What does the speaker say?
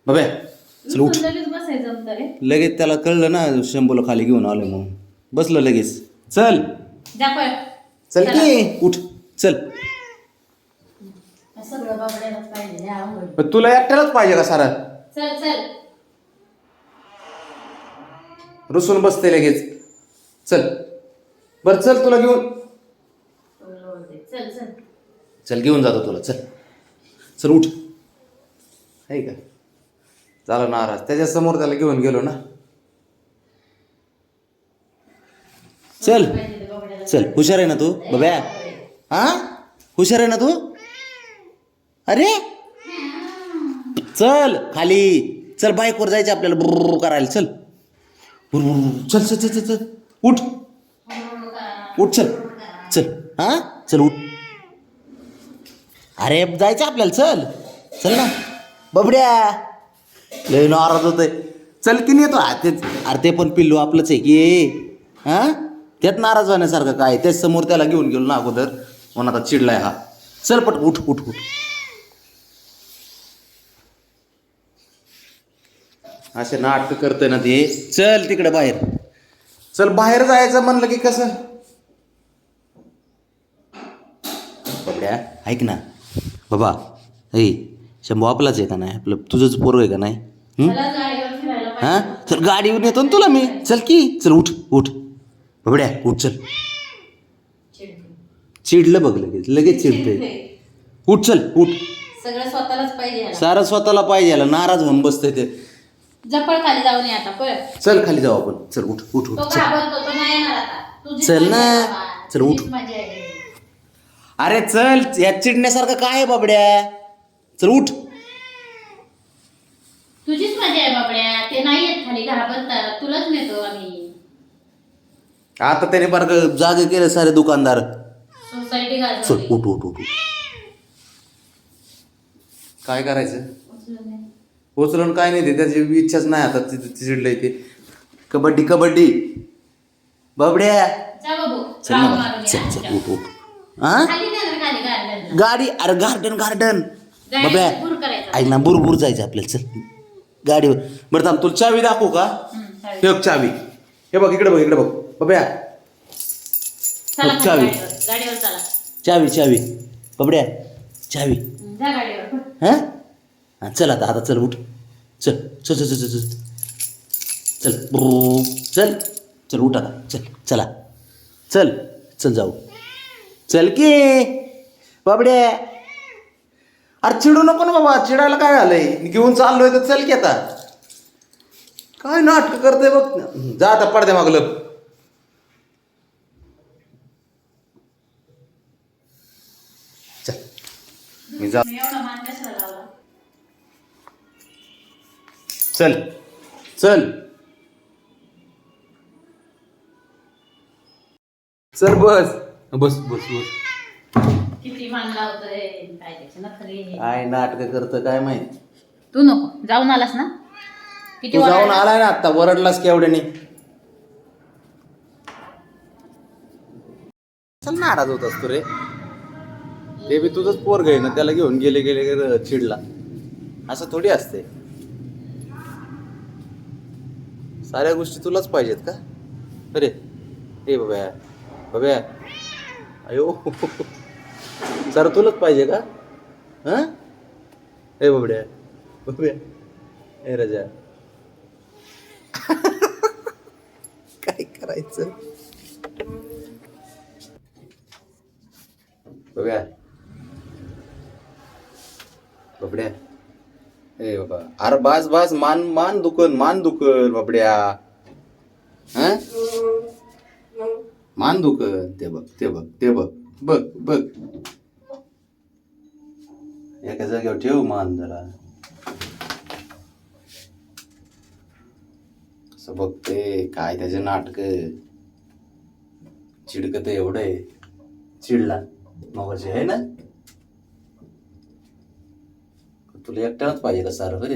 बाबा चल उठ. लगेच बसायचं होतं रे. लगेच त्याला कळलं ना शंभूला खाली घेऊन आलो म्हणून बसलं लगेच. चल जा पळ. चल की उठ चल. सगळं बाबड्यालाच पाहिजे आवड. पण तुला एकट्यालाच पाहिजे का सारा? चल चल. रुसून बसते लगेच. चल बर चल तुला घेऊन. चल चल. चल घेऊन जातो तुला. चल चल उठ. आहे का झालं नाराज त्याच्या समोर त्याला घेऊन गेलो ना. चल चल हुशार आहे ना तू बब्या? हा हुशार आहे ना तू? अरे चल खाली चल. बाईकवर जायचं आपल्याला बुर्र करायला. चल बुर्र चल चल चल चल उठ उठ चल चल. हा चल उठ. अरे जायचं आपल्याला. चल चल ना बबड्या. लय नाराज होतंय. चल की नाही येतो. अरे ते पण पिल्लू आपलंच आहे की. हा त्यात नाराज होण्यासारखं काय? त्याच समोर त्याला घेऊन गेलो ना अगोदर म्हणून आता चिडलाय हा. चल पट उठ उठ उठ. असे नाटक करतोय ना ते. चल तिकडे बाहेर. चल बाहेर जायचं म्हणलं की कसं. बबड्या ऐक ना बाबा. ऐ शंभू आपलाच आहे का नाही? आपलं तुझंच पोरं आहे का नाही? मला गाडीवर फिरायला पाहिजे. हा चल गाडीवर येतो ना तुला मी. चल की चल उठ उठ बबड्या उठ चल. चिडलं बघ लगेच लगेच चिडतंय. उठ चल उठ. सगळं स्वतःलाच पाहिजे याला. सारं स्वतःला पाहिजे याला. नाराज होऊन बसतंय ते. जपळ खाली जाऊन ये आता पळ. चल खाली जाऊ आपण. चल उठ उठ तो उठ चल. घाबरतो तो नाही येणार आता. तुझीच चल मजा ना. आहे बाबा. चल उठ. तुझीच मजा आहे. अरे चल या चिडण्यासारखं काय आहे बाबड्या? चल उठ. तुझीच मजा आहे बाबड्या. ते नाही येत खाली घाबरतात. तुलाच नेतो आम्ही. आता त्याने फार जागे केले सारे दुकानदार. सोसायटी चल गाजवली. उठ उठ उठ उठ. काय करायचं? उचलून काय नाही ते त्याची इच्छाच नाही आता. चिडलंय ते. कबड्डी कबड्डी बबड्या. जा बाबू. चल राऊंड ना मारून चल या. चल उठ उठ. हा खाली नेणार खाली गार्डनला. गाडी. अरे गार्डन गार्डन बब्या. गाडी पूर करायचा. ऐक ना बुरबुर जायचं आपल्याला. चल गाडीवर. बरं थांब तुला चावी दाखवू का? चालेल. हे बघ चावी. हे बघ इकडे बघ इकडे बघ बब्या. चला चावी. गाडीवर. गाडीवर चला. चावी चावी बबड्या चावी. जा गाडीवर. हा हा चल आता आता चल उठ. चल चल चल चल चल चल ब्रू. चल चल उठ आता. चल चला चल चल जाऊ. चल की बाबड्या. अरे चिडू नको ना बाबा. चिडायला काय झालंय? घेऊन चाललोय तर चल की आता. काय नाटक करतोय बघ. जा आता पडद्या मागलं. चल मी जा. एवढा मान कशाला लावला? चल चल चल बस बस बस बस. किती मान लावतोय काय त्याचे नखरे. काय नाटक करतं काय माहित. तू नको जाऊन आलास ना. किती तू जाऊन ओरडला? आलाय ना आता. वरडलास केवढ्याने. चल नाराज होत असतो रे. ते बी तुझंच पोरग आहे ना. त्याला घेऊन गेले गेले गेले चिडला. असं थोडी असते. साऱ्या गोष्टी तुलाच पाहिजेत का? अरे ए बब्या बब्या. अयो सर तुलाच पाहिजे का? हा ए बबड्या बब्या. ए राजा काय करायचं? बब्या बबड्या. ए बाबा अरे बास बास. मान मान दुकन बाबड्या. हा मान दुकन. ते बघ ते बघ ते बघ बघ बघ. एका जागेवर ठेव मान जरा. असं बघते काय त्याचे नाटक. चिडकत एवढं आहे. चिडला मगाशी आहे ना. तुला एकट्यालाच पाहिजे का सारं? बरे